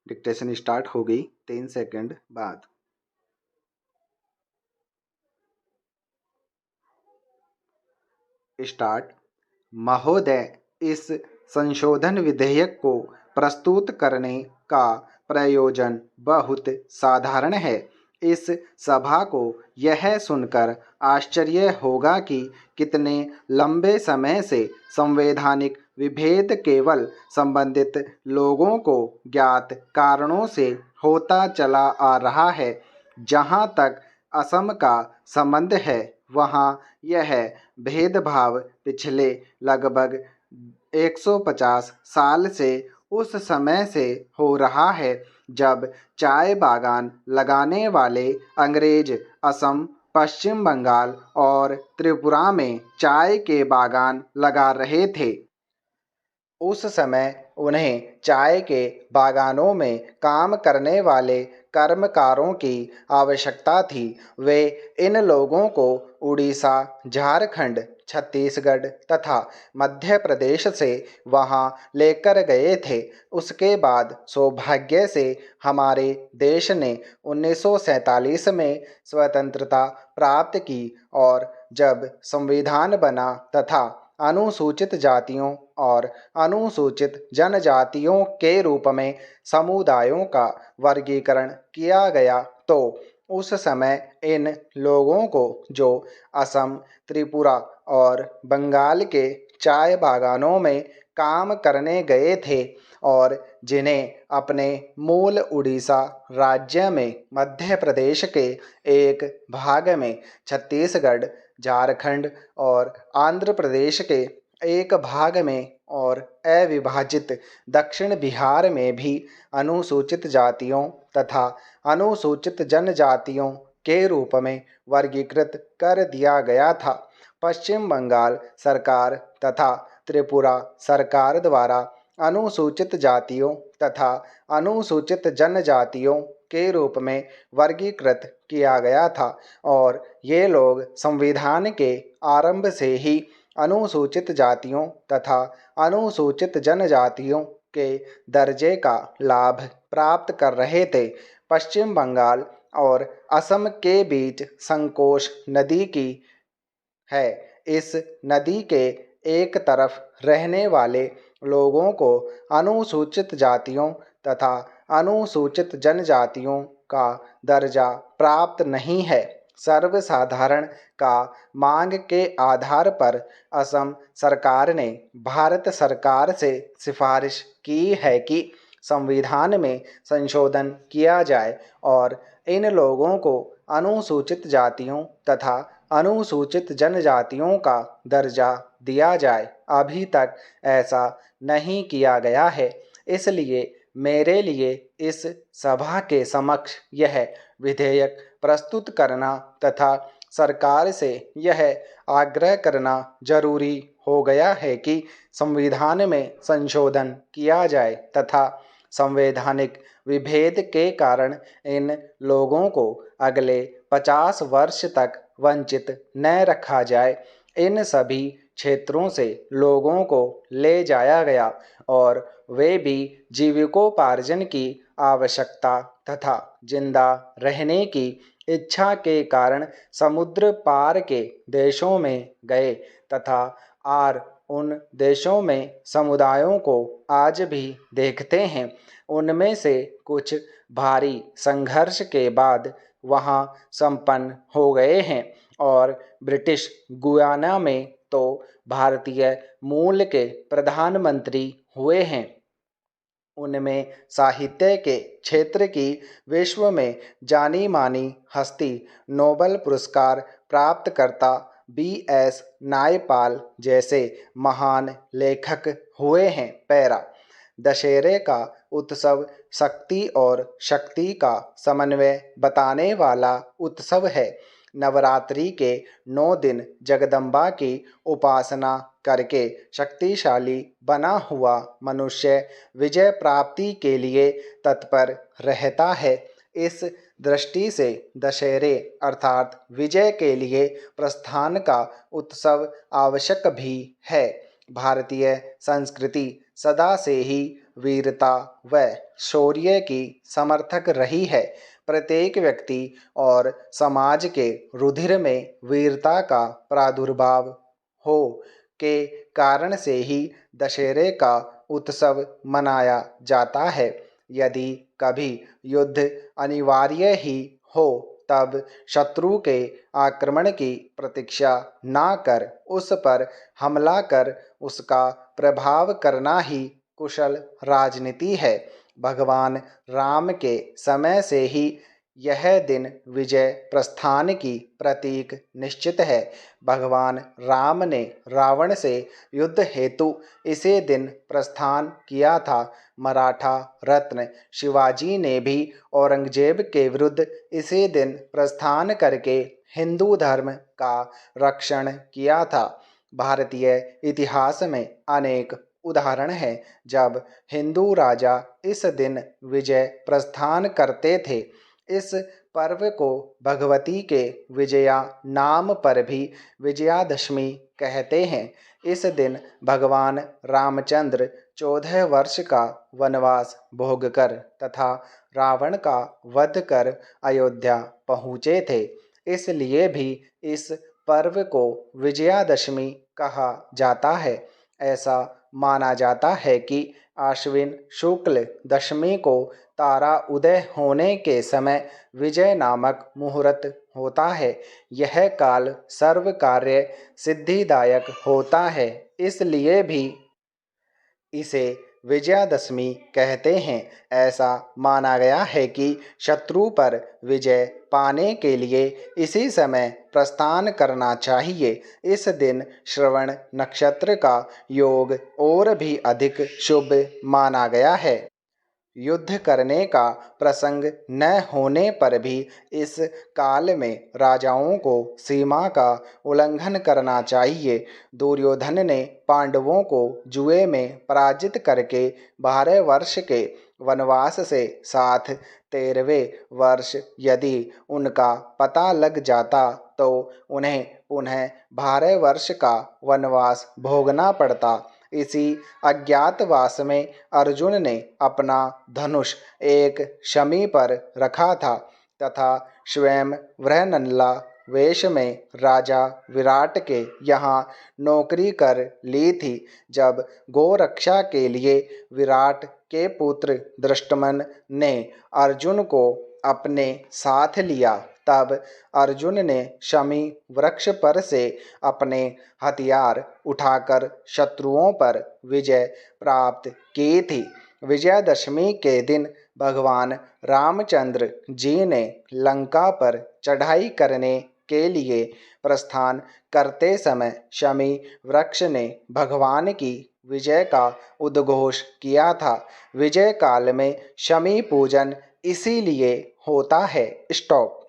Dictation start हो गई 3 second बाद। स्टार्ट। महोदय, इस संशोधन विधेयक को प्रस्तुत करने का प्रयोजन बहुत साधारण है। इस सभा को यह सुनकर आश्चर्य होगा कि कितने लंबे समय से संवैधानिक विभेद केवल संबंधित लोगों को ज्ञात कारणों से होता चला आ रहा है। जहाँ तक असम का संबंध है, वहाँ यह भेदभाव पिछले लगभग 150 साल से उस समय से हो रहा है जब चाय बागान लगाने वाले अंग्रेज असम, पश्चिम बंगाल और त्रिपुरा में चाय के बागान लगा रहे थे। उस समय उन्हें चाय के बागानों में काम करने वाले कर्मकारों की आवश्यकता थी। वे इन लोगों को उड़ीसा, झारखंड, छत्तीसगढ़ तथा मध्य प्रदेश से वहां लेकर गए थे। उसके बाद सौभाग्य से हमारे देश ने 1947 में स्वतंत्रता प्राप्त की और जब संविधान बना तथा अनुसूचित जातियों और अनुसूचित जनजातियों के रूप में समुदायों का वर्गीकरण किया गया, तो उस समय इन लोगों को जो असम, त्रिपुरा और बंगाल के चाय बागानों में काम करने गए थे और जिन्हें अपने मूल उड़ीसा राज्य में, मध्य प्रदेश के एक भाग में, छत्तीसगढ़, झारखंड और आंध्र प्रदेश के एक भाग में और अविभाजित दक्षिण बिहार में भी अनुसूचित जातियों तथा अनुसूचित जनजातियों के रूप में वर्गीकृत कर दिया गया था। पश्चिम बंगाल सरकार तथा त्रिपुरा सरकार द्वारा अनुसूचित जातियों तथा अनुसूचित जनजातियों के रूप में वर्गीकृत किया गया था और ये लोग संविधान के आरंभ से ही अनुसूचित जातियों तथा अनुसूचित जनजातियों के दर्जे का लाभ प्राप्त कर रहे थे। पश्चिम बंगाल और असम के बीच संकोश नदी की है। इस नदी के एक तरफ रहने वाले लोगों को अनुसूचित जातियों तथा अनुसूचित जनजातियों का दर्जा प्राप्त नहीं है। सर्वसाधारण का मांग के आधार पर असम सरकार ने भारत सरकार से सिफारिश की है कि संविधान में संशोधन किया जाए और इन लोगों को अनुसूचित जातियों तथा अनुसूचित जनजातियों का दर्जा दिया जाए। अभी तक ऐसा नहीं किया गया है। इसलिए मेरे लिए इस सभा के समक्ष यह विधेयक प्रस्तुत करना तथा सरकार से यह आग्रह करना जरूरी हो गया है कि संविधान में संशोधन किया जाए तथा संवैधानिक विभेद के कारण इन लोगों को अगले 50 वर्ष तक वंचित न रखा जाए। इन सभी क्षेत्रों से लोगों को ले जाया गया और वे भी जीविकोपार्जन की आवश्यकता तथा जिंदा रहने की इच्छा के कारण समुद्र पार के देशों में गए तथा आर उन देशों में समुदायों को आज भी देखते हैं। उनमें से कुछ भारी संघर्ष के बाद वहाँ संपन्न हो गए हैं और ब्रिटिश गुयाना में तो भारतीय मूल के प्रधानमंत्री हुए हैं। उनमें साहित्य के क्षेत्र की विश्व में जानी मानी हस्ती, नोबेल पुरस्कार प्राप्तकर्ता B.S. नायपाल जैसे महान लेखक हुए हैं। पैरा। दशहरे का उत्सव शक्ति और शक्ति का समन्वय बताने वाला उत्सव है। नवरात्रि के 9 दिन जगदम्बा की उपासना करके शक्तिशाली बना हुआ मनुष्य विजय प्राप्ति के लिए तत्पर रहता है। इस दृष्टि से दशहरे अर्थात विजय के लिए प्रस्थान का उत्सव आवश्यक भी है। भारतीय संस्कृति सदा से ही वीरता व शौर्य की समर्थक रही है। प्रत्येक व्यक्ति और समाज के रुधिर में वीरता का प्रादुर्भाव हो के कारण से ही दशहरे का उत्सव मनाया जाता है। यदि कभी युद्ध अनिवार्य ही हो तब शत्रु के आक्रमण की प्रतीक्षा ना कर उस पर हमला कर उसका प्रभाव करना ही कुशल राजनीति है। भगवान राम के समय से ही यह दिन विजय प्रस्थान की प्रतीक निश्चित है। भगवान राम ने रावण से युद्ध हेतु इसी दिन प्रस्थान किया था। मराठा रत्न शिवाजी ने भी औरंगजेब के विरुद्ध इसी दिन प्रस्थान करके हिंदू धर्म का रक्षण किया था। भारतीय इतिहास में अनेक उदाहरण हैं जब हिंदू राजा इस दिन विजय प्रस्थान करते थे। इस पर्व को भगवती के विजया नाम पर भी विजयादशमी कहते हैं। इस दिन भगवान रामचंद्र 14 वर्ष का वनवास भोगकर तथा रावण का वध कर अयोध्या पहुँचे थे। इसलिए भी इस पर्व को विजयादशमी कहा जाता है। ऐसा माना जाता है कि आश्विन शुक्ल दशमी को तारा उदय होने के समय विजय नामक मुहूर्त होता है। यह काल सर्व कार्य सिद्धिदायक होता है, इसलिए भी इसे विजयादशमी कहते हैं। ऐसा माना गया है कि शत्रु पर विजय पाने के लिए इसी समय प्रस्थान करना चाहिए। इस दिन श्रवण नक्षत्र का योग और भी अधिक शुभ माना गया है। युद्ध करने का प्रसंग न होने पर भी इस काल में राजाओं को सीमा का उल्लंघन करना चाहिए। दुर्योधन ने पांडवों को जुए में पराजित करके 12 वर्ष के वनवास से साथ 13वें वर्ष यदि उनका पता लग जाता तो उन्हें पुनः 12 वर्ष का वनवास भोगना पड़ता। इसी अज्ञातवास में अर्जुन ने अपना धनुष एक शमी पर रखा था तथा स्वयं वृहनल्ला वेश में राजा विराट के यहाँ नौकरी कर ली थी। जब गोरक्षा के लिए विराट के पुत्र धृष्टद्युम्न ने अर्जुन को अपने साथ लिया तब अर्जुन ने शमी वृक्ष पर से अपने हथियार उठाकर शत्रुओं पर विजय प्राप्त की थी। विजयादशमी के दिन भगवान रामचंद्र जी ने लंका पर चढ़ाई करने के लिए प्रस्थान करते समय शमी वृक्ष ने भगवान की विजय का उद्घोष किया था। विजय काल में शमी पूजन इसीलिए होता है। स्टॉप।